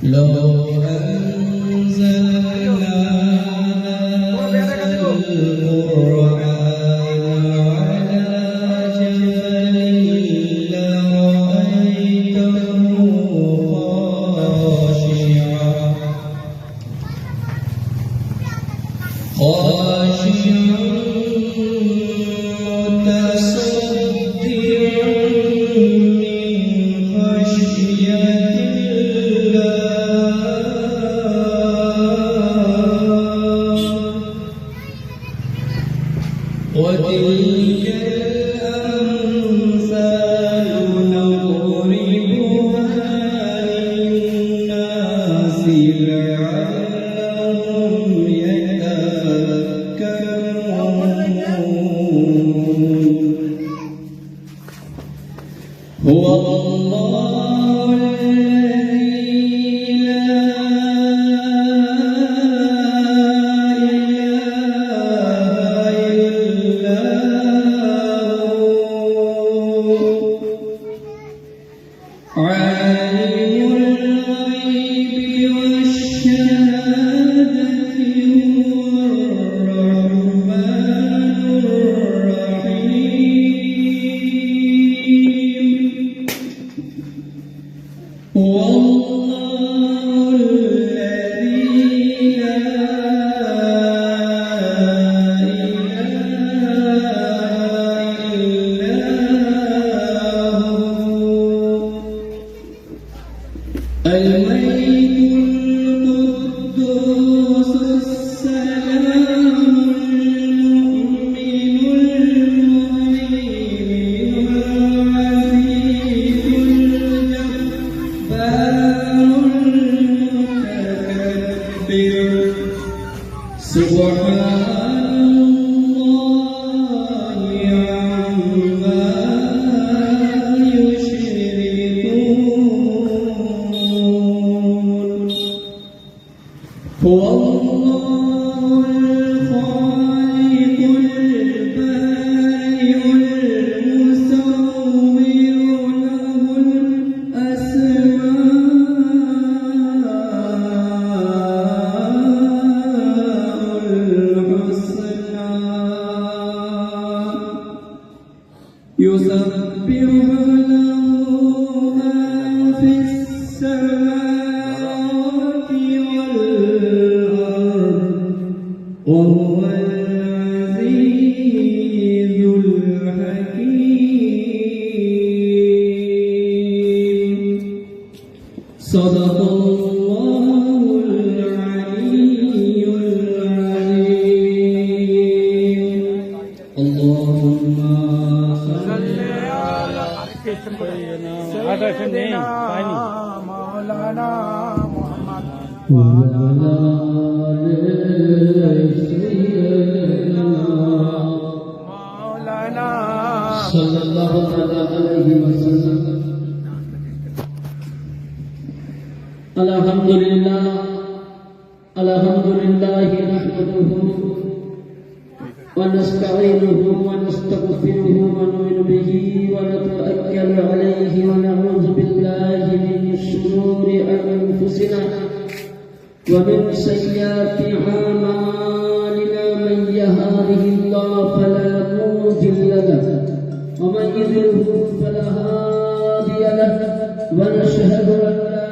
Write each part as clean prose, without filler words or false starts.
لو أنزلنا هذا القرآن على جبل لرأيته خاشعا متصدعا من خشية الله وتلك الأمثال نضربها للناس لعلهم هو الله الذي لا إله إلا هو عالم الغيب والشهادة هو الرحمن الرحيم هو الله الذي لا إله إلا هو الملك القدوس السلام المؤمن المهيمن العزيز الجبار المتكبر سبحان الله عما يشركون هو الله الخالق البارئ المصور له الأسماء الحسنى يسبح له ما في السماوات والأرض وهو العزيز الحكيم صدق الله العلي العظيم اللهم صل على سيدنا مولانا محمد وعلى آل سيدنا مولانا صلى الله عليه وسلم الحمد لله نحمده ونستعينه ونستغفره ونؤمن به ونتوكل عليه ونعوذ بالله من شرور أنفسنا ومن سيئات أعمالنا من يهده الله فلا مضل له ومن يضلل فلا هادي له ونشهد أن لا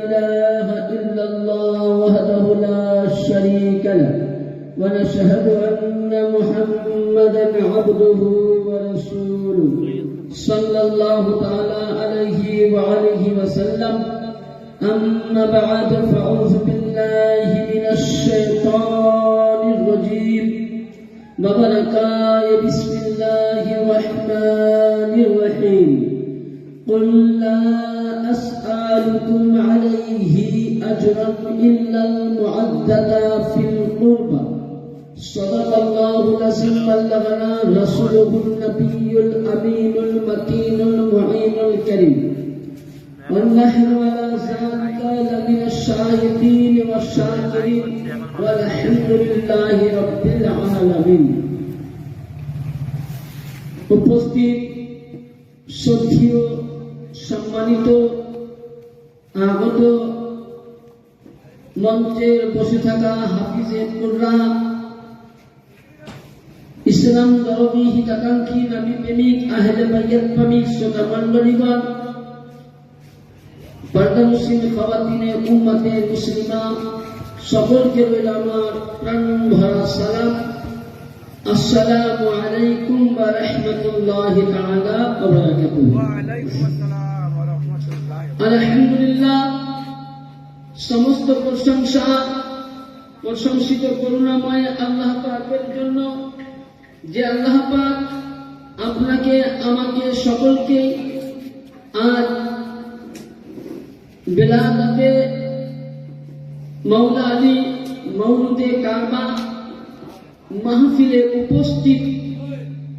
إله إلا الله وحده لا شريك له ونشهد أن محمدا عبده ورسوله صلى الله تعالى عليه وآله وسلم أما بعد فأعوذ بالله من الشيطان الرجيم وبركاته بسم الله الرحمن الرحيم قل لا أسألكم عليه أجرا إلا المعدة في القربى صدق الله العظيم بلغنا رسوله النبي الأمين المكين المعين الكريم ونحن على ذلك لمن الشاهدين والشاكرين والحمد لله رب العالمين উপস্থিত শ্রদ্ধেয় সম্মানিত আগত মঞ্চের বসে থাকা হাফিজে কুরআন, ইসলাম দরদি হিতাকাঙ্ক্ষী নবী প্রেমিক আহলে বাইত প্রেমিক শ্রোতা মণ্ডলীগণ, পর্দা মুসলিম খাওয়াতিনে উম্মতে মুসলিমা সকলকে রইল আমার প্রাণ ভরা সালাম। আসসালামু আলাইকুম ওয়া রাহমাতুল্লাহি তাআলা ওয়া বারাকাতুহু। ওয়া আলাইকুম আসসালাম ওয়া রাহমাতুল্লাহি। আলহামদুলিল্লাহ, সমস্ত প্রশংসা প্রশংসিত করুণাময় আল্লাহ পাকের জন্য, যে আল্লাহ পাক আপনাকে আমাকে সকলকে আজ বেলাদাতে মাওলা আলী মৌলুদে কারবা মাহফিলে উপস্থিত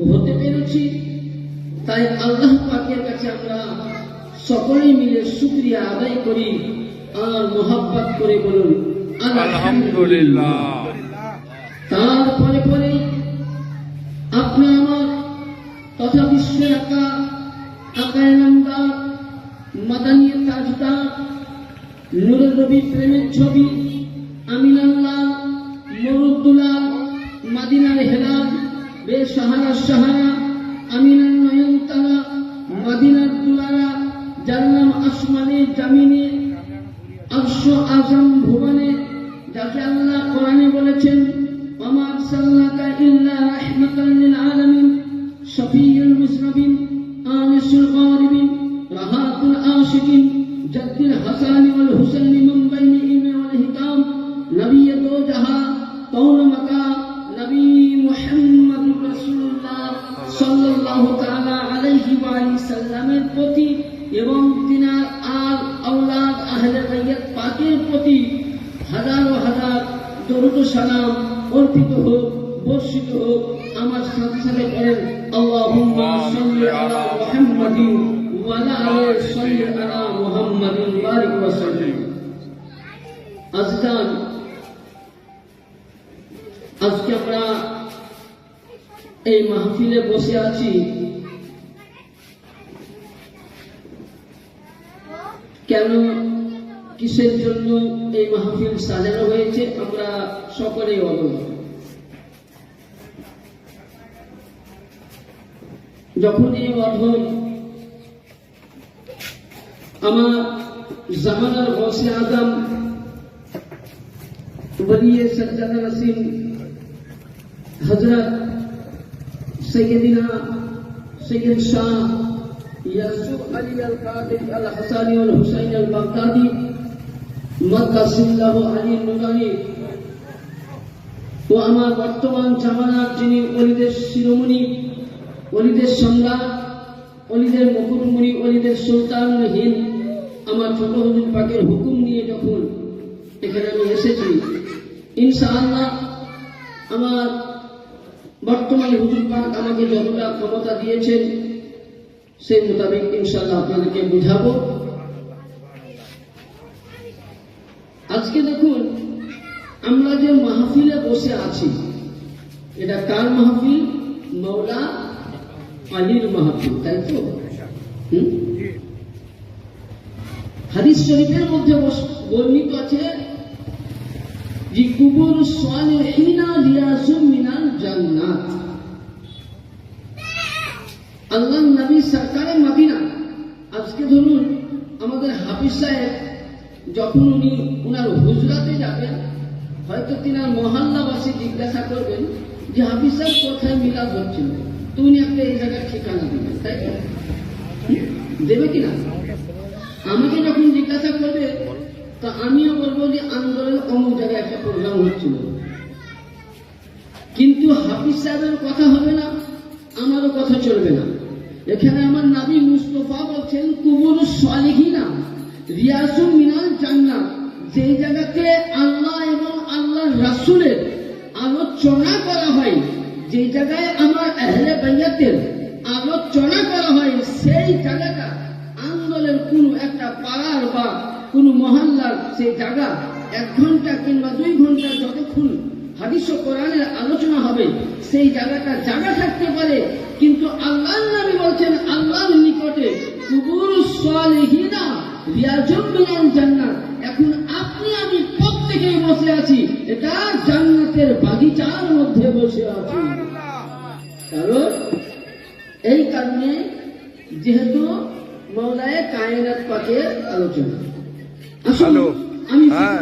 হতে পেরেছি। তাই আল্লাহ পাকের কাছে আমরা সকলেই মিলে শুকরিয়া আদায় করি আর মোহাব্বত করে বলুন আলহামদুলিল্লাহ। তারপরে পরে আপনার আমার তথা বিশ্বের আকায় নামদার মাদানী তাজদার নূরের নবী প্রেমের ছবি আমিনাল্লাহ মরুদ্দুল্লাহ মাদিনার হেলাল বেসাহারা সাহারা আমিনার নয়নতারা মাদিনার দুলারা, যার নাম আসমানে জামিনে আরশ আযম ভুবনে, যাকে আল্লাহ কোরআনে বলেছেন ওমা আরসালনাকা ইল্লা রাহমাতাল লিল আলামিন, শফিউল মুজনিবিন আনিসুল গারিবিন রাহাতুল আশিকিন জাদ্দুল হাসান ওয়াল হুসাইন মিন বাইনি ইলমি ওয়াল হিকাম, নবী দো জাহাঁ কওন মাকা নবী মুহাম্মদুর রাসূলুল্লাহ সাল্লাল্লাহু তাআলা আলাইহি ওয়া সাল্লামের প্রতি এবং তিনার আল আওলাদ আহলে বাইত পাকের প্রতি হাজারো হাজার দরুদ ও সালাম অর্পিত হোক, বর্ষিত হোক। আমার সাথে সাথে করেন আল্লাহুম্মা সাল্লি আলা মুহাম্মাদিন ওয়া আলা আলি সাল্লি আলা মুহাম্মাদিন বারিক ওয়া সাল্লিম। আজকে আমরা এই মাহফিলে বসে আছি কেন, কিসের জন্য এই মাহফিল সাজানো হয়েছে আমরা সকলেই অবগত। যখন এই অধম আমার জামানার গৌসে আজম ওলিয়ে সজ্জাদা নসীম হযরত সৈয়দিনা সৈয়দ শাহ ইয়াসুফ আলী আল কাদের আল হাসানি ওয়াল হুসাইন আল বাগদাদি মাদ্দাসিল্লাহু আলী নুরানি ও আমার বর্তমান জামানার যিনি ওলিদের শিরোমণি, ওলিদের সম্রাট, ওলিদের মুকুটমণি, ওলিদের সুলতানুল হিন্দ, আমার ছোট হুজুর পাকের হুকুম নিয়ে যখন এখানে আমি এসেছি, ইনশাআল্লাহ আমার বর্তমান হুজুর পাক আমাকে যতটা ক্ষমতা দিয়েছেন সেই মোতাবেক ইনশাআল্লাহ আপনাদেরকে বুঝাবো। আজকে দেখুন আমরা যে মাহফিলে বসে আছি, এটা কার মাহফিল? মাওলা আলীর মাহফিল, তাই তো? হাদিস শরীফের মধ্যে বর্ণিত আছে যে কুবুর সালিহিনা লিয়াজুম মিনাল জান্নাত। আল্লাহ নবী সরকারে মদিনা, আজকে ধরুন আমাদের হাফিজ সাহেব যখন উনি ওনার হুজরাতে যাবেন, হয়তো তিনার মহল্লাবাসী জিজ্ঞাসা করবেন যে হাফিজ সাহেব কোথায় মিলাদ হচ্ছিল, তো উনি একটা এই জায়গার ঠিকানা দেবেন, তাই তো? দেবে কিনা? আমাকে যখন জিজ্ঞাসা করবে তো আমিও বলবো যে আন্দোলন অমুক জায়গায় একটা প্রোগ্রাম হচ্ছিল, কিন্তু হাফিজ সাহেবের কথা হবে না, আমারও কথা চলবে না। এখানে আমার নবী মুস্তাফা বলছেন কুবুরুস সালিহিনা রিয়াজুম মিনাল জান্নাত, যেই জায়গাতে আল্লাহ এবং আল্লাহর রাসূলের আলোচনা করা হয়, যেই জায়গায় আমার আহলে বাইতের আলোচনা করা হয়, সেই জায়গাটা আন্দোলনের কোন একটা পাড়ার বা কোন মহল্লার সেই জায়গা 1 ঘন্টা কিংবা 2 ঘন্টা যতক্ষণ হাদিস ও কোরআনের আলোচনা হবে সেই জায়গাটা জায়গা থাকতে পারে, কিন্তু আল্লাহর নবী বলছেন আল্লাহর নিকটে কুবুরুস সালিহিনা রিয়াজুম মিনাল জান্নাত। এখন আপনি আমি প্রত্যেক বসে আছি, এটা জান্নাতের বাগিচার মধ্যে বসে আছি। কারণ এই কারণে যেহেতু মওলায়ে কায়নাত পাকের আলোচনা, আসুন, হ্যালো। আমি হ্যাঁ।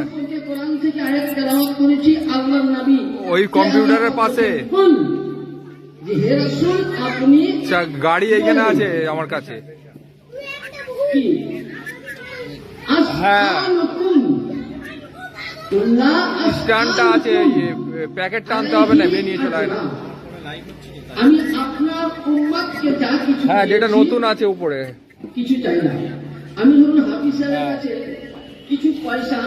কোরআন থেকে আয়াত তেলাওয়াত করেছি। আল্লাহর নবী ওই কম্পিউটারের পাশে। যে হে রাসূল, আপনি আচ্ছা, গাড়ি এখানে আছে আমার কাছে। কি হ্যাঁ। আসআলুকুম কুল্লা স্ট্যান্ডটা আছে, প্যাকেট টানতে হবে না, বেরিয়ে চলে আয় না। আমি আপনার উম্মতকে যা কিছু হ্যাঁ, যেটা দিয়েছি, নতুন আছে উপরে। কিছু চাই না। আমি ধরুন হাফিজ সাহেবের কাছে কিছু পয়সা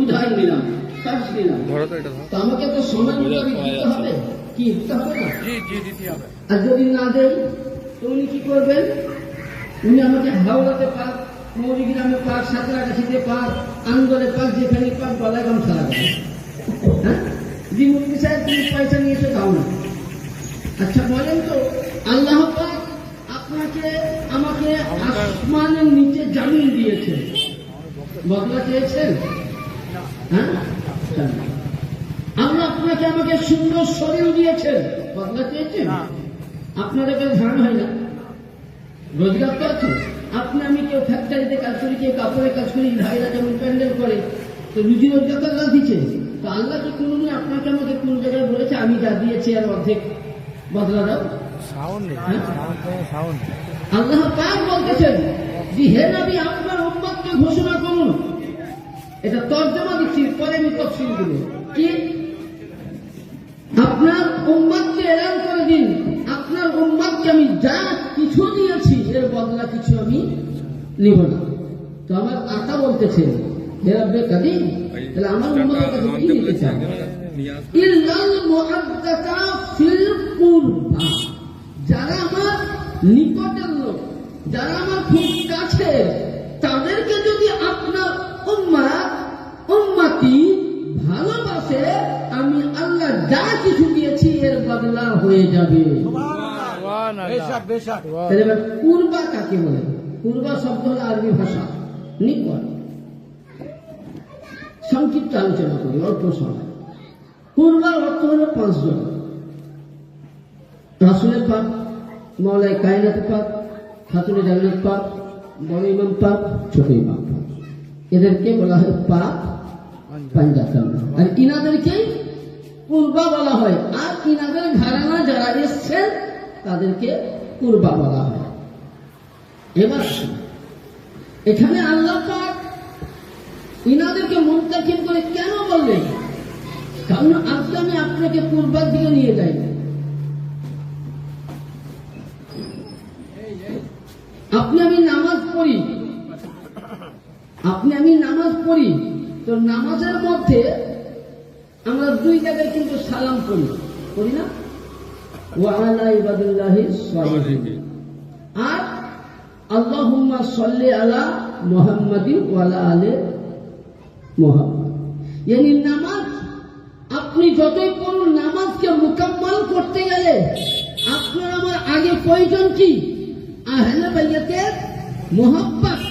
উধার নিলাম, কাজ নিলাম, ধরো তো, এটা ধরো। তো আমাকে তো সময় মোতাবেক দিতে হবে, কি দিতে হবে না? জি জি, দিতে হবে। আর যদি না দেয় তো উনি কি করবেন? উনি আমাকে হাওড়াতে পাক, মৌরিগ্রামে পাক, সাঁতরাগাছিতে পাক, আন্দোলে পাক, যেখানে পাক গলায় গামছা লাগাবে। হ্যাঁ, জি মুফতি সাহেব, তুমি পয়সা নিয়েছো, দাও না। আচ্ছা বলেন তো, আল্লাহ পাক আপনাকে আমাকে আসমানের নিচে জামিন দিয়েছে, বদলা চেয়েছেন? হ্যাঁ, আল্লাহ আপনাকে আমাকে সুন্দর শরীর দিয়েছেন, বদলা চেয়েছেন? আপনাদের কাছে ধান হয় না, রোজগার তো আছে। আপনি আমি কেউ ফ্যাক্টরিতে কাজ করি, কেউ কাপড়ের কাজ করি, ভাইরা যেমন প্যান্ডেল করে, তো রুজি রোজগার তো আল্লাহ দিচ্ছে। তো আল্লাহ কি কোনোদিন আপনাকে আমাকে কোন জায়গায় বলেছে আমি যা দিয়েছি আর অর্ধেক বদলা দাও? আল্লাহ পাক বলতেছেন যে হে নবী, আপনার উম্মতকে ঘোষণা করুন। এটা তর্জমা দিচ্ছি, পরে আমি তফসিল দেব। কি? আপনার উম্মতকে এলান করে দিন, আপনার উম্মতকে আমি যা কিছু দিয়েছি এর বদলা কিছু আমি নিব না। তো আমার আকা বলতেছে, হে রব্বে কাদিম, তাহলে আমার উম্মতের কাছে কি নিতে চান? ইল্লাল মুআদ্দাতা ফিল কুরবা, যারা আমার নিকটের লোক, যারা আমার খুব কাছে, তাদেরকে যদি আপনার উম্মতি ভালোবাসে, আমি আল্লাহ যা কিছু দিয়েছি এর বদলা হয়ে যাবে। তাহলে এবার কুরবা কাকে বলে? কুরবা শব্দ হলো আরবি ভাষা, নিকট। সংক্ষিপ্ত আলোচনা করি, অল্প সময়। কুরবার অর্থ হলো 5 জন, রাসূলের পাক, মওলায়ে কায়নাত পাক, খাতুনে জান্নাত পাক, বড় ইমাম পাক, ছোট ইমাম পাক, এদেরকে বলা হয় পাক পাঞ্জাতন। আর ইনাদেরকে কুরবা বলা হয়। আর ইনাদের ঘরানা যারা এসছেন তাদেরকে কুরবা বলা হয়। এবার এখানে আল্লাহ পাক ইনাদেরকে মুনতাকিম করে কেন বললেন? কারণ আজকে আমি আপনাকে কুরবার দিকে নিয়ে যাই। আপনি আমি নামাজ পড়ি, তো নামাজের মধ্যে আমরা 2 জায়গায় কিন্তু সালাম পড়ি না? ওয়া আলা ইবাদিল্লাহিস সালিহিন, আর আল্লাহুম্মা সাল্লি আলা মুহাম্মাদিন ওয়া আলা আলি মুহাম্মাদ। यानी নামাজ আপনি যতই পড়ুন, নামাজকে মুকাম্মাল করতে গেলে আপনার আমার আগে প্রয়োজন কি? আহলে বাইতের মুহাব্বত।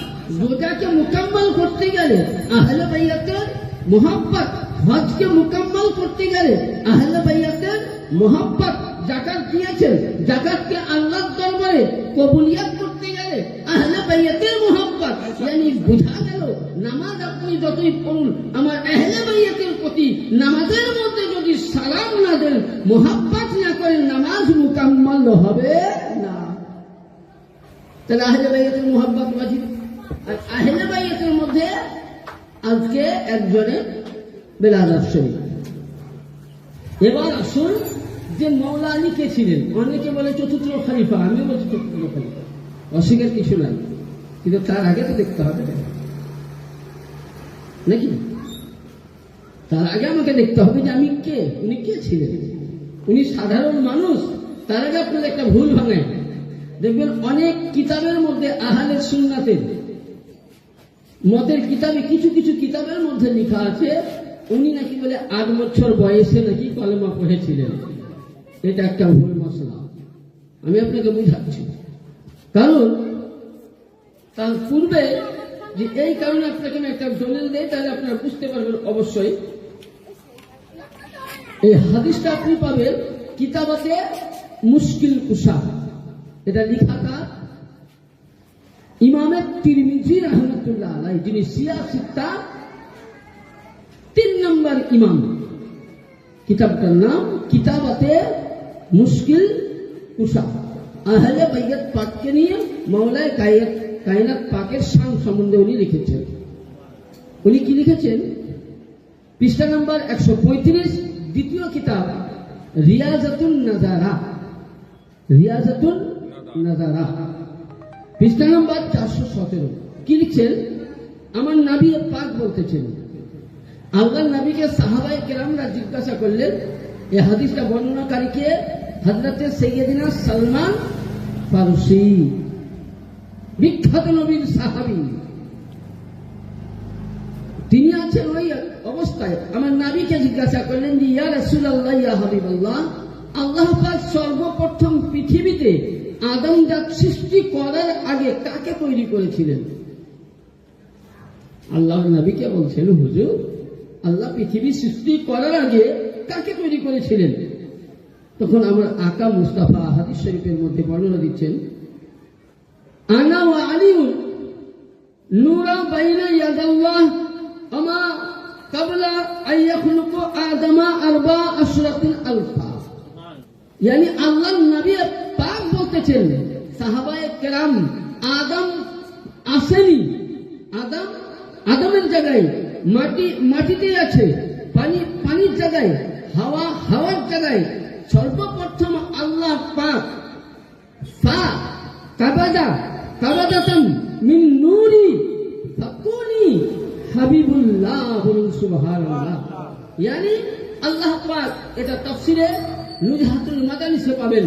রোজাকে মুকাম্মাল করতে গেলে আহলে বাইতের মুহাব্বত, হজকে মুকাম্মাল করতে গেলে আহলে বাইতের মুহাব্বত। যাকাত দিয়েছেন, যাকাতকে আল্লাহর দরবারে কবুলিয়ত করতে গেলে আহলে বাইতের মুহাব্বত। यानी বুঝা গেল, নামাজ আপনি যতই পড়ুন, আমার আহলে বাইতের প্রতি নামাজের মধ্যে যদি সালাম না দেন, মুহাব্বত না করেন, নামাজ মুকাম্মাল হবে না। তাহলে আহলে বাইতের মুহাব্বত ওয়াজিব। আর আহলে বাইতের মধ্যে আজকে একজনের বেলাদাত শরীফ। এবার আসুন যে মওলা আলী কে ছিলেন? অনেকে বলে চতুর্থ খলিফা, আমি বলছি চতুর্থ খলিফা, অস্বীকার কিছু নাই, কিন্তু তার আগে তো দেখতে হবে নাকি? তার আগে আমাকে দেখতে হবে যে আমি কে, উনি কে ছিলেন। উনি সাধারণ মানুষ, তার আগে আপনার একটা ভুল ভাঙায়। দেখবেন অনেক কিতাবের মধ্যে আহলে সুন্নাতের মতের কিতাবে, কিছু কিছু কিতাবের মধ্যে লেখা আছে উনি নাকি বলে 8 বছর বয়সে নাকি কলেমা পড়েছিলেন। এটা একটা ভুল মশলা, আমি আপনাকে বুঝাচ্ছি। কারণ তার পূর্বে যে এই কারণে আপনাকে আমি একটা দলিল দেই, তাহলে আপনারা বুঝতে পারবেন অবশ্যই এই হাদিসটা আপনি পাবেন কিতাবাতে মুশকিল কুশা, এটা লেখাটা ইমামে তিরমিজি রাহমাতুল্লাহ আলাইহি, যিনি শিয়া সিত্তা 3 নম্বর ইমাম। কিতাবটার নাম কিতাবাতে মুশকিল কুশা। আহলে বাইত পাককে নিয়ে মাওলায়ে কায়নাত পাকের শান সম্বন্ধে উনি লিখেছেন। উনি কি লিখেছেন? পৃষ্ঠা নম্বর 135, দ্বিতীয় কিতাব রিয়াজাতুন নাজারা, রিয়াজাতুন নাজারা, পৃষ্ঠা নম্বর 417। কি লিখছেন? আমার নবী পাক বলতেছেন, আল্লাহর নবীকে সাহাবায়ে কেরামরা জিজ্ঞাসা করলেন, এই হাদিসটা বর্ণনাকারীকে হযরতে সাইয়্যিদিনা সালমান ফারসি, বিখ্যাত নবীর সাহাবী। তিনি আছেন ওই অবস্থায়, আমার নবীকে জিজ্ঞাসা করলেন যে ইয়া রাসূলুল্লাহ, ইয়া হাবিবাল্লাহ, আল্লাহ পাক সর্বপ্রথম পৃথিবীতে আদম জাত সৃষ্টি করার আগে কাকে তৈরি করেছিলেন? আল্লাহর নবীকে বলছেন, হুজুর, আল্লাহ পৃথিবী সৃষ্টি করার আগে কাকে তৈরি করেছিলেন? তখন আমার আকা মুস্তাফা হাদিস শরীফের মধ্যে বর্ণনা দিচ্ছেন, আনা ওয়া আলিউন নূরা বাইনা ইয়াদাল্লাহ আমা কাবলা আইয়াখলুকু আদামা 14 আলফা। यानी আল্লাহর নবী পাক বলতেছেন, সাহাবায়ে কেরাম আদম আসেনি, আদমের জায়গায় মাটিতেই আছে, পানির জায়গায় হাওয়ার জায়গায় সর্বপ্রথম আল্লাহ পাক কাবাদাতান মিন নূরি ফাকুনি হাবিবুল্লাহ, বলুন সুবহানাল্লাহ। यानी আল্লাহ পাক, এটা তাফসিরে নুজহাতুল মাদানিসে পাবেন,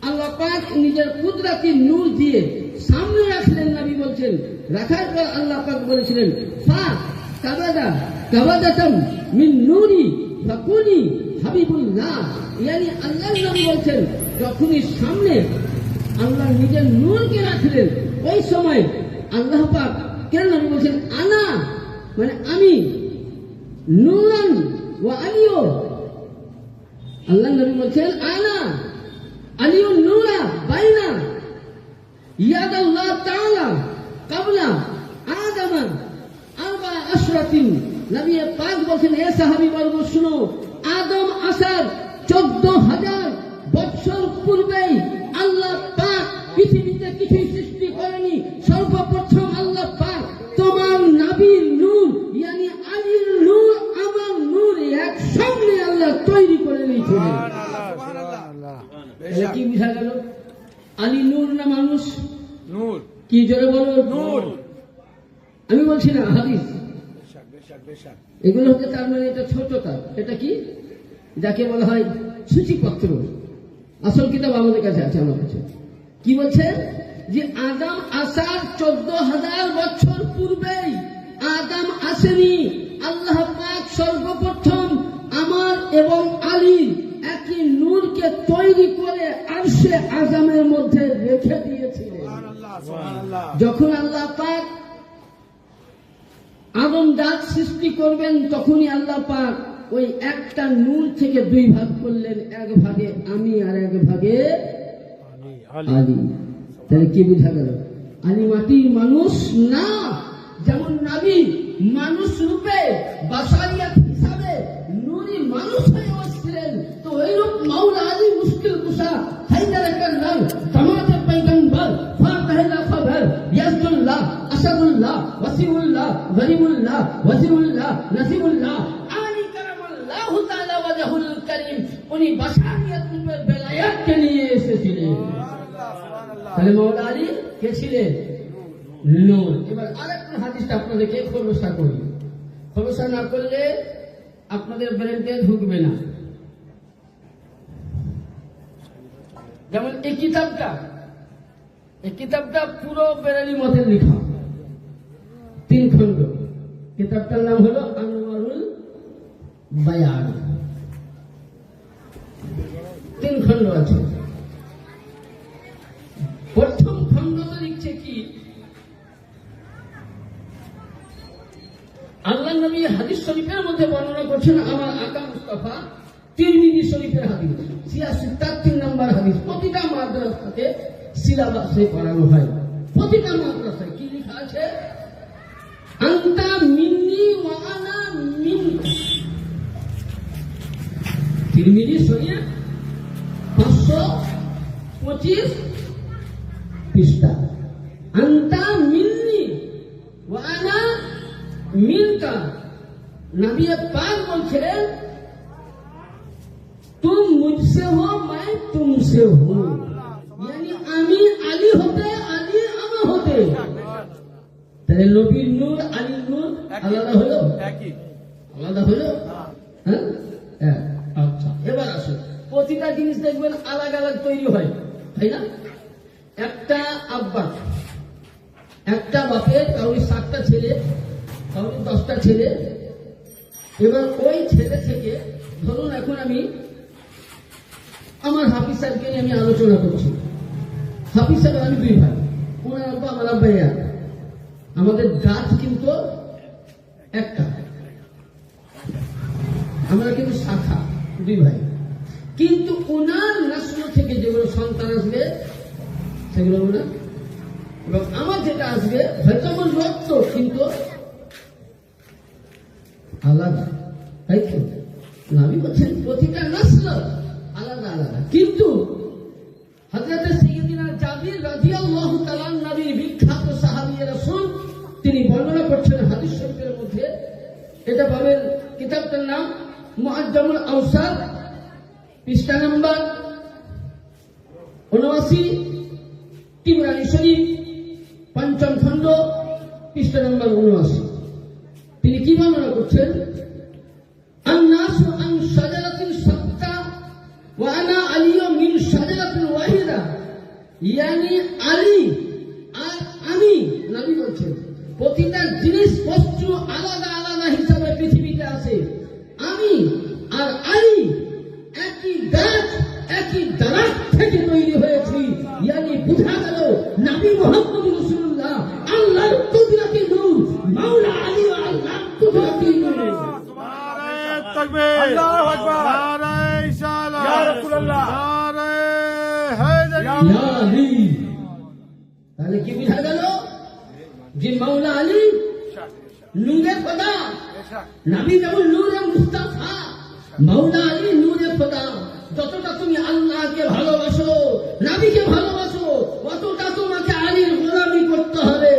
আল্লাহ পাক নিজের কুদরতি নূর দিয়ে সামনে রাখলেন। নবী বলছেন, রাখার পর আল্লাহ পাক বলেছিলেন, ফা কাবাদাতাম মিন নূরি ফাকুনি হাবিবুল্লাহ। यानी আল্লাহ নবী বলছেন, যখনই সামনে আল্লাহ নিজের নূরকে রাখলেন, ওই সময় আল্লাহ পাক কেন নবী বলছেন আনা, মানে আমি, নূরান ওয়া আলিয়ু, আল্লাহ নবী বলছেন আনা আলিয়ু নূরা বাইনা ইয়াদাল্লাহ তাআলা কাবলা আদামা 14। নবী পাক বলছেন, হে সাহাবী বর্গ শুনো, আদম আসার 14,000 বছর পূর্বেই আল্লাহ পাক পৃথিবীতে কিছু সৃষ্টি করেনি। সর্বপ্রথম আল্লাহ পাক তোমার নবীর নূর, ইয়ানি আলীর নূর, আমার নূর একসঙ্গে আল্লাহ তৈরি করে নিয়েছিলেন। এটা কি বুঝা গেল? আলী নূর না মানুষ? নূর। কি জোরে বলো? নূর। আমি বলছি না, হাদিস। এগুলো হচ্ছে, তার মানে এটা ছোট কাজ। এটা কি, যাকে বলা হয় সূচিপত্র। আসল কিতাব আমাদের কাছে আছে, আমার কাছে। কি বলছে? যে আদম আসার 14,000 বছর পূর্বেই আদম আসেনি। আল্লাহ পাক সর্বপ্রথম আমার এবং আলীর একই নূরকে তৈরি করে আরশে আযমের মধ্যে রেখে দিয়েছিলেন। যখন আল্লাহ পাক আদম জাত সৃষ্টি করবেন, তখনই আল্লাহ পাক ওই একটা নূর থেকে 2 ভাগ করলেন, এক ভাগে আমি আর এক ভাগে আলী। তাহলে কি বোঝা গেল? আলী মাটির মানুষ না, যেমন নবী মানুষ রূপে বাশারিয়াত হিসাবে নূরি মানুষ হয়ে আসছিলেন, তো ওইরূপ মাওলা আলী মুশকিল কুশা হায়দার কাল্লাম জামাতের পয়গম্বর ফাতহিলা খবর ইয়াসুল্লাহ আসাদুল্লাহ ওয়াসিউল্লাহ গরিবুল্লাহ ওয়াজিউল্লাহ নসিবুল্লাহ আলী কারামাল্লাহু তাআলা ওয়াজহুল করিম, উনি বাশারিয়াত রূপে বেলায়াতকে নিয়ে এসেছিলেন। তাহলে মাওলা আলী কে ছিলেন? নূর। এবার আরেকটা হাদিসটা আপনাদেরকে খোলসা করি, খোলসা না করলে আপনাদের ব্রেনতে ঢুকবে না। যেমন এই কিতাবটা পুরো বেরেলি মতের লেখা, 3 খণ্ড। কিতাবটার নাম হলো আনোয়ারুল বায়ান, 3 খণ্ড আছে। প্রথম খণ্ডতে লিখছে কি, আল্লাহ নবী হাদিস শরীফের মধ্যে বর্ণনা করছেন, আমার আকা মুস্তাফা তিরমিজি শরীফের হাদিস 86 নম্বর হাদিস। প্রতিটা মাদ্রাসাতে সিলেবাসে পড়ানো হয়। প্রতিটা মাদ্রাসায় কি লেখা আছে? আনতা মিন্নি ওয়া আনা মিনকা। তিরমিজি শরীফ 525 পৃষ্ঠা। আনতা মিন্নি ওয়া আনা মিনকা। नबी पाक बोलছেন तुम मुझसे हो मैं तुमसे हूँ, यानी আমি আলী হতে আলী আমা হতে। তাহলে নবীর নূর আলীর নূর আলাদা হলো? একই। আলাদা হলো? হ্যাঁ, আচ্ছা। এবার আসো, প্রতিটা জিনিস দেখবেন আলাদা আলাদা তৈরি হয়, তাই না? একটা আব্বা, একটা বাপের কাউরি 7টা ছেলে, কাউরি 10টা ছেলে। এবার ওই ছেলে থেকে ধরুন এখন আমি আমার হাফিজ সাহেবকে নিয়ে আমি আলোচনা করছি। হাফিজ সাহেব আমি 2 ভাই, ওনার আব্বা আমার আব্বা এক। আমাদের গাছ কিন্তু একটা, আমরা কিন্তু শাখা 2 ভাই। কিন্তু ওনার নাসল থেকে যেগুলো সন্তান আসবে সেগুলো ওনার, এবং আমার যেটা আসবে হয়তো আমার রক্ত কিন্তু আলাদা, তাই তো? নবী বলছেন প্রতিটা নসল আলাদা আলাদা। কিন্তু হযরত সাইয়্যিদিনা জাবির রাদিয়াল্লাহু তাআলা নবীর বিখ্যাত সাহাবী রাসূল, তিনি বর্ণনা করছেন হাদিস শরীফের মধ্যে। এটা পাবেন, কিতাবটার নাম মুআজ্জামুল আওসাত, পৃষ্ঠা নম্বর 79, তিবরানী শরীফ 5ম খণ্ড, পৃষ্ঠা নম্বর 79। তিনি কি বর্ণনা করছেন? আন-নাসু আন শাজারাতিন শাত্তা ওয়া আনা আলিয়্যু মিন শাজারাতিন ওয়াহিদা, ইয়ানি আলী আর আমি। নবী বলছেন প্রতিটা জিনিস বস্তু আলাদা আলাদা হিসাবে পৃথিবীতে আছে। আমি আর আলী একই গাছ একই দারাত থেকে তৈরি হয়েছি, ইয়ানি বোঝা গেল নবী মুহাম্মদ রাসূলুল্লাহ আল্লাহর কুদরতি নূর, মাওলা আলী আল্লাহর কুদরতি নূর। तकबीर, अल्लाहु अकबर, नारे इशारा, या रसूल अल्लाह, नारे हैदरी, ইয়া আলী। তাহলে কি বোঝা গেল? যে মাওলা আলী নূরে খোদা, নবী যেমন নূরে মুস্তাফা, মাওলা আলী নূরে খোদা। যতটা তুমি আল্লাহকে ভালোবাসো, নবীকে ভালোবাসো, অতটা তোমাকে আলীর গোলামি করতে হবে।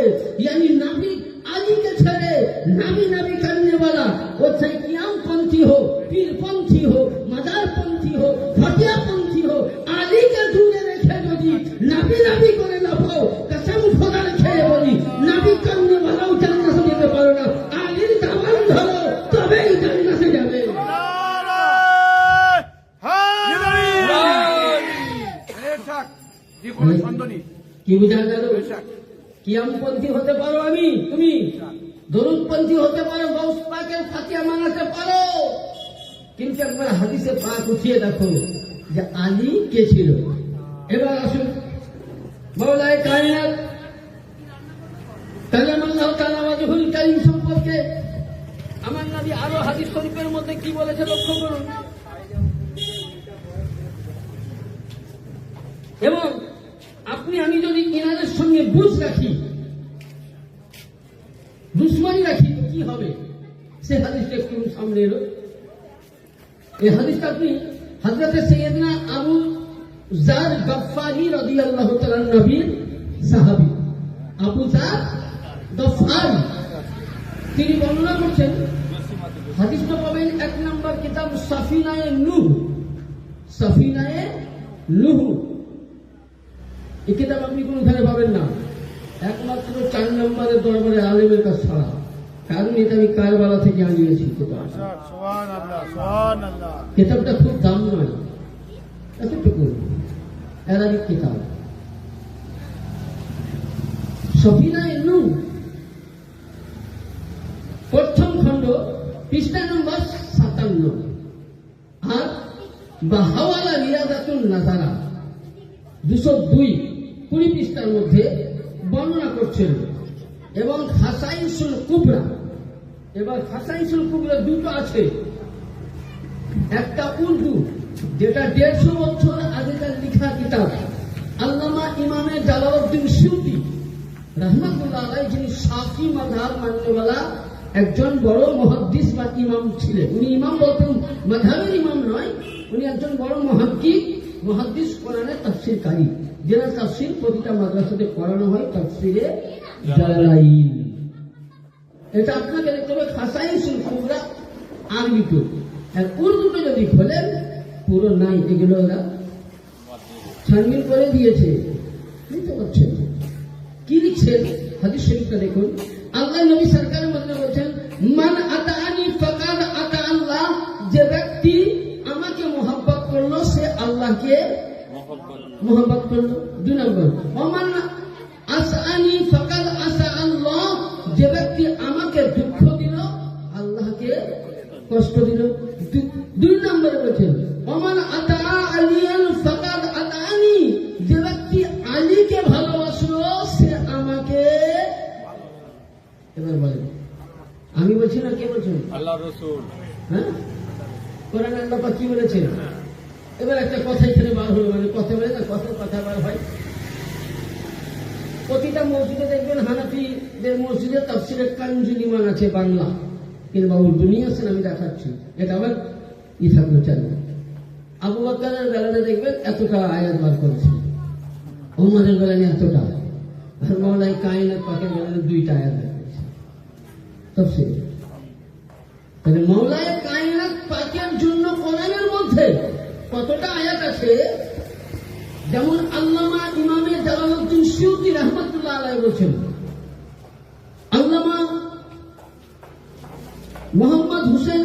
यानी नबी आली के छड़े नबी नबी करने वाला, वो चाहे कियाम पंथी हो, पीर पंथी हो, मदार पंथी हो, फटिया पंथी हो, आली के दूरे रेखे যদি नबी नबी করে না পাও, কসম খোদার খেয়ে বলি নবী করনে वालाও জান্নাতে যেতে পারো না। আলীর দামান ধরো তবেই জান্নাতে যাবে। কি বুঝা গেল? কিয়ামপন্থী হতে পারো আমি, তুমি দরুদপন্থী হতে পারো, গাউস পাকের ফাতিহা মানাতে পারো, কিন্তু একবার হাদিসে পাক উঠিয়ে দেখো যে আলী কে ছিল। এবার আসুন মাওলায়ে কায়নাত কালামাল্লাহু তাআলা ওয়াজহুল কারীম সম্পর্কে আমার নবী আরো হাদিস শরীফের মধ্যে কি বলেছে লক্ষ্য করুন। এবং আপনি আমি যদি ইনাদের সঙ্গে বুঝ রাখি, দুশ্মনী রাখি, তো কি হবে? সে হাদিসটা একটু সামনে এলো। এই হাদিসটা আপনি হযরত সাইয়্যিদনা আবু যার গফফারি রাদিয়াল্লাহু তাআলা নবীর সাহাবী আবু যার গফফারি, তিনি বর্ণনা করছেন। হাদিসটা পাবেন 1 নম্বর কিতাব সাফিনায়ে নূহ, সাফিনায়ে নূহ। এই কিতাব আপনি কোনখানে পাবেন না, একমাত্র 4 নম্বরের দরবারে আলেমের কাছে ছাড়া। কারণ এটা আমি কারবালা থেকে আনিয়েছি। সুবহানাল্লাহ, সুবহানাল্লাহ। কিতাবটা খুব দাম নয়, এতটুকু অ্যারাবিক কিতাব, সফিনায়ে নূহ, 1ম খণ্ড, পৃষ্ঠা নম্বর 57। আর বাহাওয়ালা রিয়াদাতুন নাজারা 202 20 পৃষ্ঠার মধ্যে বর্ণনা করছেন। এবং খাসাইসুল কুবরা, এবার খাসাইসুল কুবরা 2টো আছে, একটা উর্দু, যেটা 150 বছর আগেকার লিখা কিতাব, আল্লামা ইমামে জালালউদ্দিন সিউতি রহমাতুল্লাহ আলাইহি, যিনি শাফি মাযহাব মাননেওয়ালা একজন বড় মুহাদ্দিস বা ইমাম ছিলেন। উনি ইমাম বলতেন, মাযহাবের ইমাম নয়, উনি একজন বড় মুহাদ্দিস, কোরআনের তাফসীরকারী, যারা তাফসীর প্রতিটা মাদ্রাসাতে পড়ানো হয়, তাফসীরে জালালাইন। এটা আপনাকে দেখতে হবে খাসাইসুল কুবরা আরবিতে। আর উর্দুতে যদি খোলেন, পুরো নাই, এগুলো ওরা ছানবিন করে দিয়েছে। বুঝতে পারছেন কি লিখছেন? হাদিস শরীফটা দেখুন। আল্লাহ নবী সরকার মধ্যে বলছেন, মান আতাআনি ফাকাদ আতা আল্লাহ, যে ব্যক্তি আমাকে মহব্বত করলো সে আল্লাহকে মহব্বত করলো। 2 নম্বর, ওমান আসআনি ফাকাদ আসা আল্লাহ, যে ব্যক্তি আমাকে দুঃখ দিল আল্লাহকে কষ্ট দিল। 2 নম্বরে বলছেন, ওমান আতা আলিয়ান ফাকাদ আতাআনি, যে ব্যক্তি আলীকে ভালোবাসলো সে আমাকে। এবার বলেন, আমি বলছি না, কে বলছেন? আল্লাহ রাসূল। হ্যাঁ, কোরআন আল্লাহ পাক কি বলেছেন? এবার একটা কথা এখানে বার হলো, মানে কথা বলে না, কথা বার হয়। প্রতিটা মসজিদে দেখবেন হানাফিদের মসজিদে তাফসীরের কানজুল ঈমান আছে, বাংলা কিংবা উর্দু নিয়ে আসেন, আমি দেখাচ্ছি। এটা আবার থাকলো চালু। আবু বকরের বেলাতে দেখবেন এতটা আয়াত বার করেছে, ওমরের বেলায় এতটা, আর মাওলাই কায়নাত পাকের বেলাতে 2টা আয়াত বার করেছে তাফসীর। তাহলে মাওলায়ে কায়নাত পাকের জন্য কোরআনের মধ্যে কতটা আয়াত আছে। যেমন আল্লামা ইমামে জালালউদ্দিন সিউতি রহমাতুল্লাহ আলাইহি বলেছেন, আল্লামা মোহাম্মদ হুসেন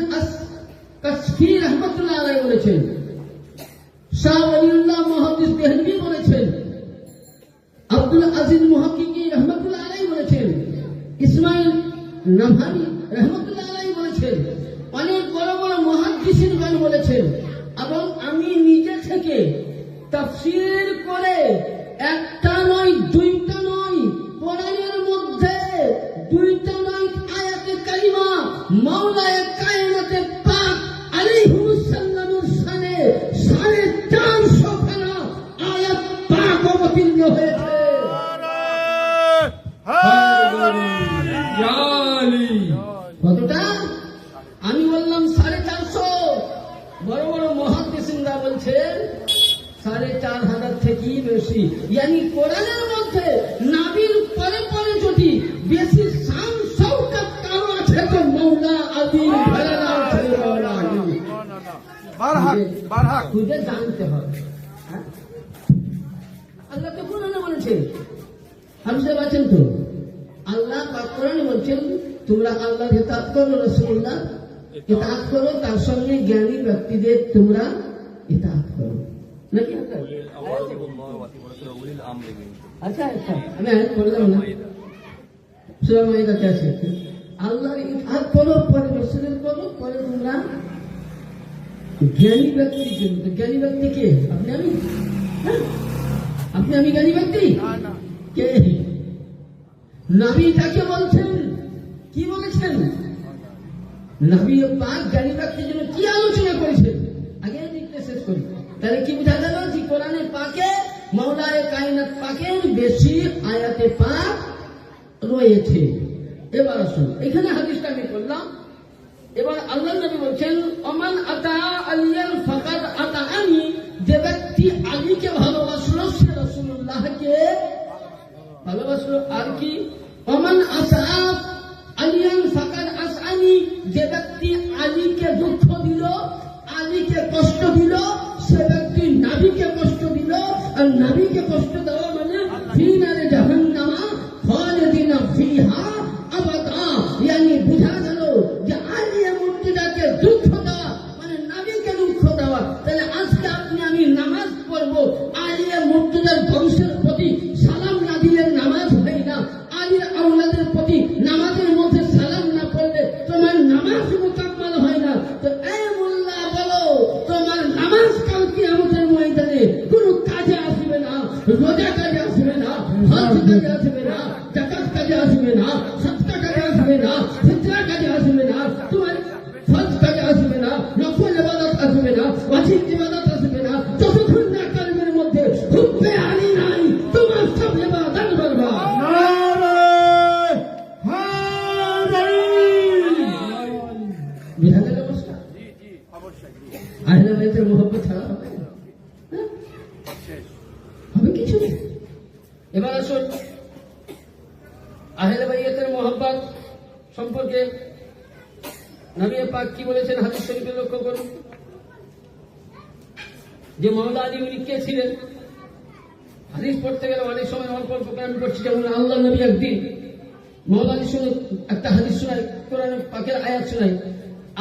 কাশফি রহমাতুল্লাহ আলাইহি বলেছেন, শাহ ওলিউল্লাহ মুহাদ্দিস দেহলভী বলেছেন, আব্দুল আজিজ মুহাক্কিকি রহমাতুল্লাহ আলাইহি বলেছেন, ইসমাইল নাভানি রহমাতুল্লাহ আলাইহি বলেছেন, অনেক বড় বড় মুহাদ্দিসিনগণ বলেছেন। এবং আমি নিজে থেকে তাফসীর করে একটা নয়, 2টা নয়, কোরআনের মধ্যে 2টা নয় আয়াতে কালিমা মাওলায়ে কায়নাতে পাক আলাইহিস সালামের শানে 450 খানা আয়াত পাক অবতীর্ণ হয়েছে। কতটা? আমি বললাম 450। বড় বড় মুহাদ্দিসিনরা বলছেন 4500 থেকে বেশি। ইয়ানি কোরআনের মধ্যে নবীর পরে পরে যদি বেশি শান শওকত কারো আছে তো মাওলা আলী ভালানা আছে, মাওলা আলী বারহাক খুঁজে জানতে হবে। আল্লাহ তো কোরআনে বলেছেন, বুঝতে পারছেন তো? আল্লাহ পাক কোরআনে বলছেন, তোমরা আল্লাহর ইতাআত করো, রাসূলুল্লাহ ইতাআত করো, তার সঙ্গে জ্ঞানী ব্যক্তিদের তোমরা ইতাআত করো। নাকি আচ্ছা আমি আয়াত পড়লাম না, সূরা মাইদাতে আছে, আল্লাহর ইতাআত করো, পরে রাসূলের করো, পরে তোমরা জ্ঞানী ব্যক্তির জন্য। জ্ঞানী ব্যক্তি কে? আপনি আমি? আপনি আমি জ্ঞানী ব্যক্তি? কে? নবী তাকে বলছেন, কি বলেছেন? নবী পাক জ্ঞানী ব্যক্তির জন্য কি আলোচনা করেছেন আগে দেখতে শেষ করি। তাহলে কি বোঝা গেল যে কোরআনে পাকে মাওলায়ে কায়নাত পাকের বেশি আয়াতে পাক রয়েছে। এবার আসুন, এখানে হাদিসটা আমি বললাম। এবার আল্লাহ নবী বলছেন, ওমান আতা আলিয়ান ফাকাদ আতাআনি, যে ব্যক্তি আলীকে ভালোবাসলো সে রাসূলুল্লাহকে ভালোবাসলো। আর কি? ওমান আসআফ আলিয়ান ফাকাদ আসআনি, যে ব্যক্তি আলীকে দুঃখ দিল, আলীকে কষ্ট দিল, সে ব্যক্তি নবীকে কষ্ট দিল। আর নবীকে কষ্ট দেওয়া মানে ফি নারে জাহান্নামা খালিদিনা ফিহা আবাদা। ইয়ানি বুঝা গেল যে আলিয়া মুর্তজাকে দুঃখ দেওয়া মানে নবীকে দুঃখ দেওয়া। তাহলে আজকে আপনি আমি নামাজ পড়বো, আলিয়া মুর্তজার বংশের প্রতি সালাম না দিলে নামাজ হয় না। আলীর আওলাদের প্রতি নামাজের মধ্যে সালাম না পড়লে তোমার নামাজ মুকাম্মাল হয় না। তো এই মোল্লা বলো, তোমার নামাজ কাল কিয়ামতের ময়দানে কোনো কাজে আসবে না। মাইয়াতের মোহাব্বত সম্পর্কে নবী পাক কি বলেছেন হাদিস শরীফে লক্ষ্য করুন যে মাওলা আলী উনি কে ছিলেন। হাদিস পড়তে গেলে অনেক সময় অল্প অল্প করে আমি পড়ছি, যেমন আল্লাহ নবী একদিন মাওলা আলীর সঙ্গে একটা হাদিস শোনায়, কোরআনের পাকের আয়াত শোনায়।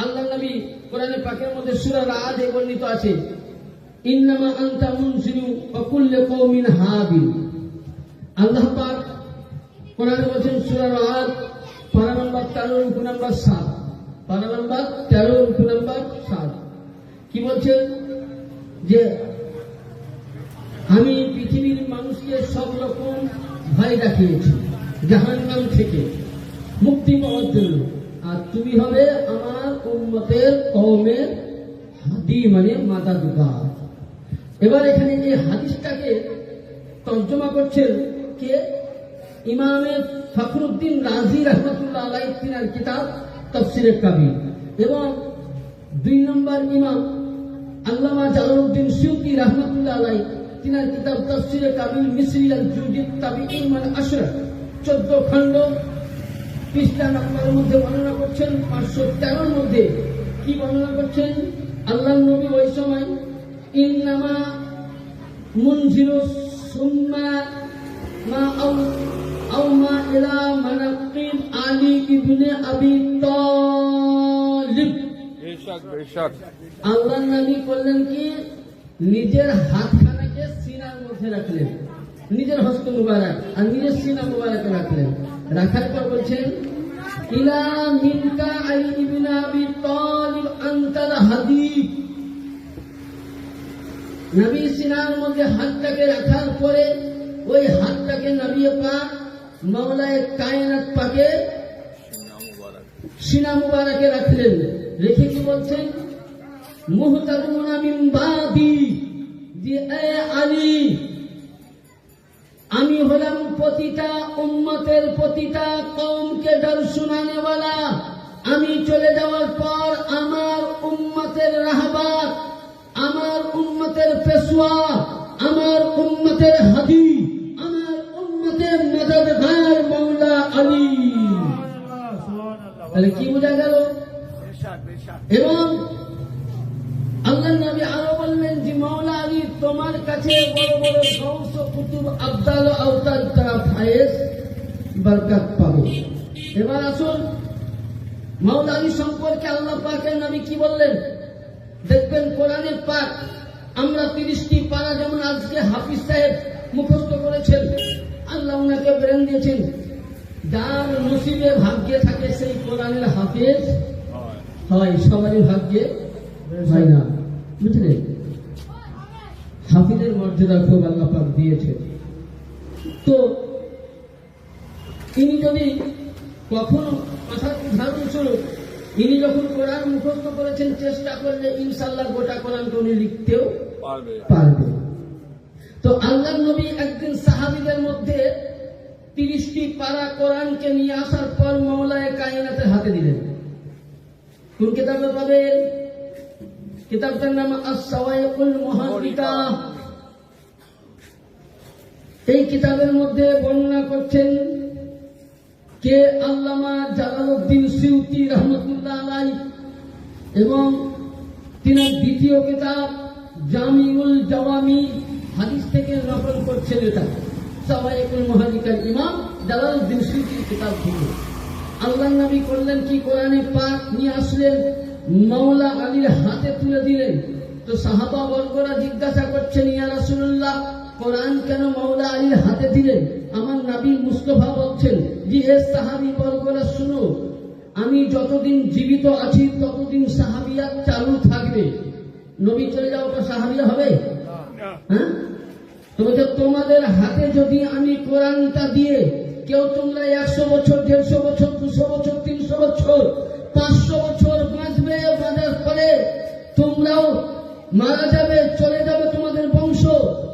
আল্লাহ নবী কোরআনের পাকের মধ্যে সূরা রা'দে বর্ণিত আছে, ইন্নামা আনতা মুনজিরু ওয়া কুল্লু কওমিন হাদিন। আল্লাহ পাক কোরআনে বলেছেন সূরা রা'দ পারা নম্বর 13 রুকু নম্বর 7, পারা নম্বর 13 রুকু নম্বর 7 কি বলছেন যে আমি পৃথিবীর মানুষকে সব রকম ভয় দেখিয়েছি জাহান্নাম থেকে মুক্তি পাওয়ার জন্য, আর তুমি হবে আমার উম্মতের কওমের হাদি মানে মাদাদগার। এবার এখানে এই হাদিসটাকে তর্জমা করছেন কে? ইমামে ফখরুদ্দিন রাজি রহমতুল্লাহ আলাইহি তিনার কিতাব তাফসীরে কাবীর, এবং 2 নম্বর ইমাম আল্লামা জালালউদ্দিন সিউতি রহমতুল্লাহ আলাইহি তিনার কিতাব তাফসীরে কাবীর মিসরি আল জুদিদ তাবিঈন মান আশরা 14 খণ্ড পৃষ্ঠা নম্বরের মধ্যে বর্ণনা করছেন 513 মধ্যে কি বর্ণনা করছেন? আল্লাহর নবী ওই সময় ইন্নামা মুনজিরু সুম্মা মা আও মা ইলা মানাকিব আলী ইবনে আবি তালিব। আল্লাহর নবী করলেন কি, নিজের হাতখানাকে সিনার মধ্যে রাখলেন, নিজের হস্ত মুবারক আর নিজের সিনা মুবারকে রাখলেন। রাখার পর বলছেন ইলা মিনকা আলী ইবনে আবি তালিব আনতাল হাদি। নবী সিনার মধ্যে হাতটাকে রাখার পরে ওই হাতটাকে নবী পাক মাওলায়ে কায়নাত পাকে সিনা মুবারকে রাখলেন। রেখে কি বলছেন? মুহতাদুনা মিন বাদি, যে এ আলী আমি হলাম প্রতিটা উম্মতের প্রতিটা কওমকে ডর শোনানেওয়ালা। আমি চলে যাওয়ার পর আমার উম্মতের রাহবার, আমার উম্মতের পেশওয়া, আমার উম্মতের হাদি, আমার উম্মতের মদদগার মাওলা আলী। তাহলে কি বোঝা গেল? এবং আল্লাহ নবী আরো বললেন যে মাওলা আলী তোমার কাছে বড় বড় গৌস ও কুতুব আবদাল ও আওতাদ তারা ফায়েজ বরকত পাবে। এবার আসুন মাওলা আলী সম্পর্কে আল্লাহ পাকের নবী কি বললেন দেখবেন কোরআনে পাক। আমরা 30টি পারা যেমন আজকে হাফিজ সাহেব মুখস্থ করেছেন, আল্লাহ ওনাকে ব্রেন দিয়েছেন। যার নসিবে ভাগ্যে থাকে সেই কোরআনের হাফেজ হয়, সবারই ভাগ্যে হয় না, বুঝলেন? হাফিজের মর্যাদা খুব আল্লাহ পাক দিয়েছে। তো তিনি যদি কখনো কথার উদাহরণস্বরূপ ইনি যখন কোরআন মুখস্থ করেছেন, চেষ্টা করলে ইনশাআল্লাহ গোটা কোরআনকে উনি লিখতেও পারবে। তো আল্লাহর নবী একদিন সাহাবীদের মধ্যে 30টি পারা কোরআনকে নিয়ে আসার পর মাওলায়ে কায়নাতের হাতে দিলেন। কোন কিতাবে পাবেন? কিতাবটার নাম আস-সাওয়াইকুল মুহাদ্দিকা। এই কিতাবের মধ্যে বর্ণনা করছেন কে? আল্লামা জালালউদ্দিন সিউতি রহমতুল্লাহ আলাইহি, এবং তিনার দ্বিতীয় কিতাব জামিউল জাওয়ামি হাদিস থেকে নকল করছেন। এটা সাওয়াইকুল মুহাদ্দিকার ইমাম জালালউদ্দিন সিউতির কিতাব থেকে। আল্লাহর নবী করলেন কি, কোরআনে পাক নিয়ে আসলেন, মাওলা আলীর হাতে তুলে দিলেন। তো সাহাবা বর্গরা জিজ্ঞাসা করছেন, ইয়া রাসূলুল্লাহ কোরআন কেন মাওলা আলীর হাতে দিলেন? আমার নবী মুস্তাফা বলছেন যে হে সাহাবী বর্গরা শুনো, আমি যতদিন জীবিত আছি ততদিন সাহাবিয়াত চালু থাকবে। নবী চলে যাওয়ার পর সাহাবিয়া হবে? হ্যাঁ। তোমাদের হাতে যদি আমি কোরআনটা দিয়ে, কেউ তোমরা 100 বছর 150 বছর 200 বছর 300 বছর 500 বছর বাঁচবে, বাঁচার পরে তোমরাও মারা যাবে, চলে যাবে তোমাদের বংশ।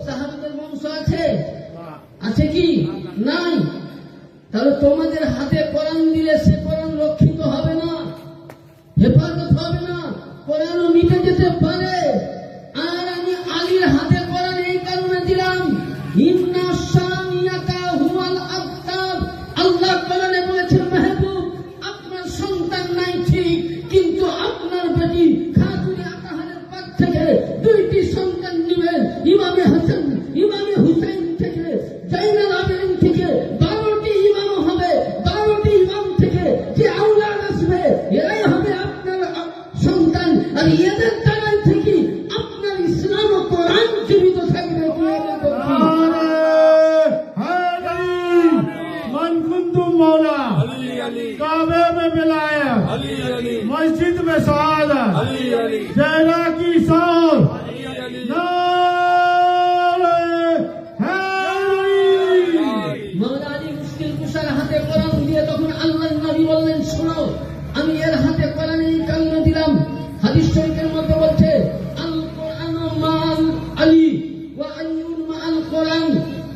সাহাবীদের বংশ আছে? আছে কি? নাই। তাহলে তোমাদের হাতে কোরআন দিলে সে কোরআন রক্ষিত হবে না, হেফাজত হবে না, কোরআনও মিটে যেতে পারে। আর আমি আলীর হাতে কোরআন এই কারণে দিলাম, ইন্না শানিয়াকা হুয়াল আবতার। আল্লাহ কোরআনে বলেছেন থেকে যে আওলাদ আসবে এরাই হবে আপনার সন্তান, আর এদের দ্বারাই থেকে আপনার ইসলাম ও কোরআন জীবিত থাকবে। मन कुंतुम मौला काबे में बिलाया मस्जिद में सआदा जहरा की सौर মওলা আলী মুশকিল কুশার হাতে কোরআন দিয়ে তখন আল্লাহর নবী বললেন, শোনো আমি এর হাতে কোরআন এই কালমা দিলাম। হাদিস শরীফের মধ্যে বলছে আল কোরআন মাল আলী ওয়া আইয়ুন মাল কোরআন,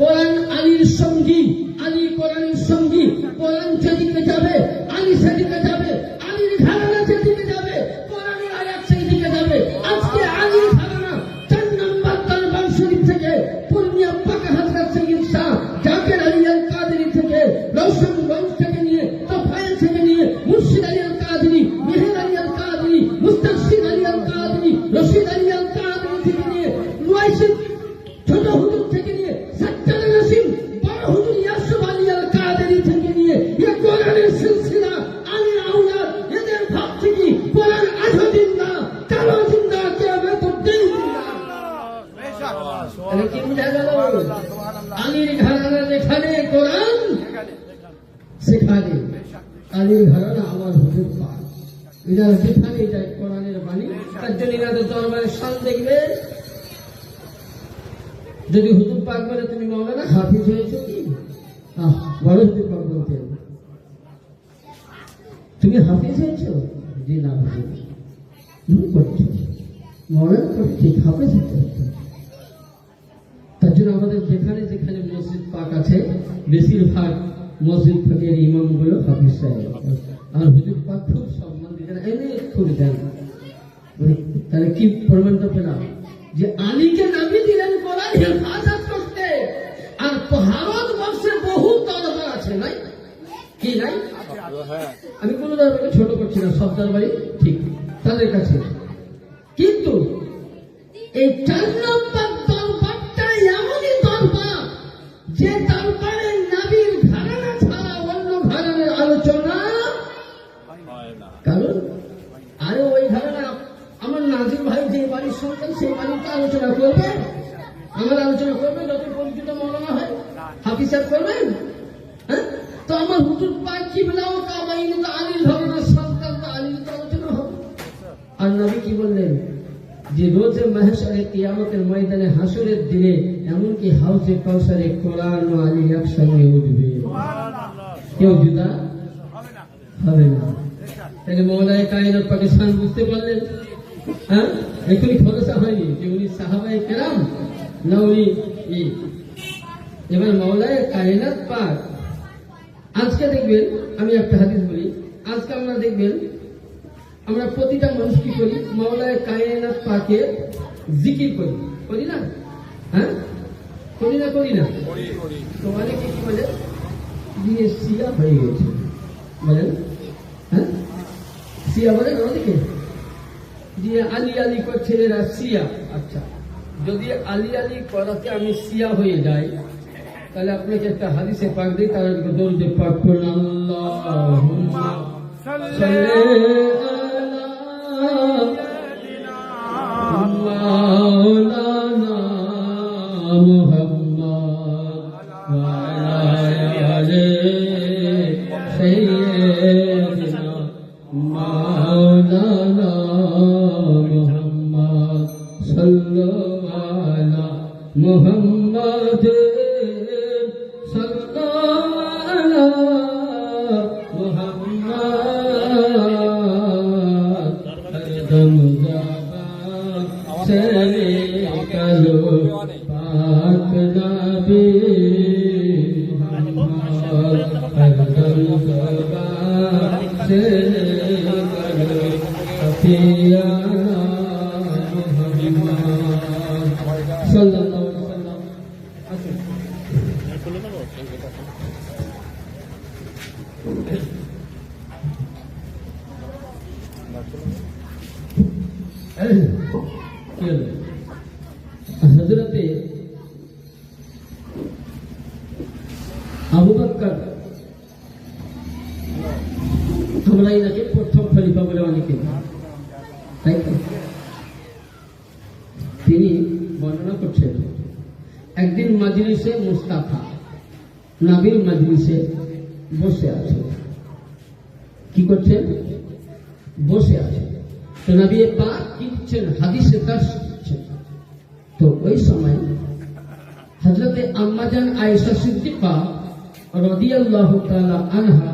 কোরআন আলীর সঙ্গী, আলী কোরআনের সঙ্গী। কোরআন যেদিকে যাবে আলী সেদিকে যাবে, আলীর ঘরানা যেদিকে যাবে কোরআনের আয়াত সেদিকে যাবে। আজকে আলীর ঘরানা 4 নম্বর দরবার শরীফ থেকে পূর্ণিয়া পাকা হযরত সৈয়দ শাহ জাকের আলী আল কাদেরী থেকে, রওশনগঞ্জ থেকে নিয়ে, তোফায়েল থেকে নিয়ে, মুর্শিদ আলী আল কাদেরী, মেহের আলী আল কাদেরী, মুস্তাফিদ আলী আল কাদেরী, রশিদ আলী আল কাদেরী থেকে নিয়ে, মুয়াইশিদ ছোট হুজুর থেকে নিয়ে, সাজ্জাদ নাসিম বড় হুজুর ইয়াসুফ আলী আল কাদেরী থেকে নিয়ে, এ কোরআনের সিলসিলা আলী আওলাদ এদের ভাব থেকে কোরআন আজও জিন্দা, কালো জিন্দা, কিয়ামতের দিন জিন্দা। তাহলে কি বুঝা গেল? আলীর ঘরানা যেখানে কোরআন সেখানে আলীর ঘরানা আমার হুজুর পাক। এরা যেখানে যায় কোরআনের বাণী, তার জন্য এনাদের দরবারে শান দেখবে। যদি হুজুর পাক বলে তুমি মাওলানা হাফিজ হয়েছো কি, বড় হুজুর পাক বলতেন তুমি হাফিজ হয়েছো, জি না হুজুর তুমি করছো মাওলানা করছো, ঠিক হাফিজ হতে হতো। তার জন্য আমাদের যেখানে যেখানে মসজিদ পাক আছে বেশিরভাগ মসজিদ ফকির ইমামগুলো হাফিজ সাহেব, আর হুজুর পাক খুব সম্মান দিতেন, এনে খুব দেন। তাহলে কি প্রমাণটা পেলাম যে আলীকে নবী দিলেন কোরআন হেফাজত করতে। আর ভারতবর্ষে বহু দরবার আছে, নাই কি নাই? আমি কোন দরবারকে ছোট করছি না, সব দরবারই ঠিক তাদের কাছে। কিন্তু এই 4 নম্বর দরবারটা এমনই দরবার যে দরবারে নবীর ঘরানা ছাড়া অন্য ঘরানার আলোচনা, কারণ আরে ওই ঘরানা আমার নাজির ভাই যে বাড়ির সন্তান সেই বাড়িতে আলোচনা করবে, আমার আলোচনা করবে, যত পরিচিত মৌলানা হয় হাফিজ সাহেব করবেন। হ্যাঁ, তো আমার হুজুর পাক কিবলা ও কাবাইন তো আলীর ঘরানার সন্তান, তো আলীর তো আলোচনা হবে। আর নবী কি বললেন যে রোজে মাহশরে কিয়ামতের ময়দানে হাসরের দিনে এমনকি হাউজে কাউসারে কোরআন ও আলী একসঙ্গে উঠবে, কেউ জুদা হবে না। তাহলে মওলায়ে কায়নাত পাকিস্তান বুঝতে পারলেন। হ্যাঁ, এখনই খোলসা হয়নি যে উনি সাহাবায়ে কেরাম না উনি। এবার মওলায়ে কায়নাত পাক আজকে দেখবেন, আমি একটা হাদিস বলি, আজকে আমরা দেখবেন আমরা প্রতিটা মানুষ কি করি, মওলায়ে কায়নাত পাকে জিকির করি, করি না? হ্যাঁ, করি না? করি না? তো অনেকে কি বলে দিয়ে শিয়া হয়ে গেছে, বলেন? হ্যাঁ, শিয়া বলেন অনেকে, দিয়ে আলী আলী করছে এরা শিয়া। আচ্ছা, যদি আলী আলী করাতে আমি শিয়া হয়ে যাই, তাহলে আপনাকে একটা হাদিসে পাক দিই, তার দরুদে পাক করুন, আল্লাহুম্মা সাল্লি মাওলানা মুহাম্মদ ওয়া আলা আলি সাইয়্যিদিনা মাওলানা মুহাম্মদ সাল্লাল্লাহু আলা মুহাম্মদ সাল্লাল্লাহু আলা মুহাম্মদ হরদম চলে কালো পাক নবী হরদম চলে কালো সফিয়া মুহাম্মদ সাল্লাল্লাহু আলাইহি ওয়াসাল্লাম। হযরতে আবু বকর তোমরাই নাকি প্রথম খলিফা বলে অনেকে, তাই তো? তিনি বর্ণনা করছেন, একদিন মাজলিসে মুস্তাফা, নবীর মাজলিসে বসে আছে। কি করছেন? বসে আছে। তো নবী পাক কি দিচ্ছেন? হাদিসে দার্স দিচ্ছেন। তো ওই সময় হযরতে আম্মাজান আয়েশা সিদ্দিকা রাদিয়াল্লাহু তাআলা আনহা,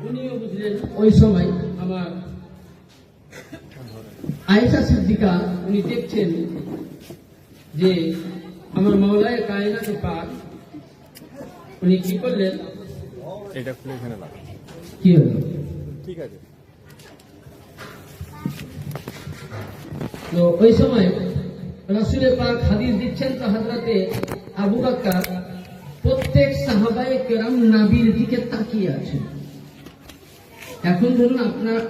উনিও বুঝলেন ওই সময় আমার আয়েশা সিদ্দিকা, উনি দেখছেন যে আমার মাওলায়ে কায়নাত পাক, উনি কি করলেন? এটা খুলে এখানে লাগা। কি হলো? ঠিক আছে। তো ওই সময় রাসূলে পাক হাদিস দিচ্ছেন, তো হযরতে আবু বকর প্রত্যেক সাহাবায়ে কেরাম নবীর দিকে তাকিয়ে আছেন। এখন ধরুন আপনার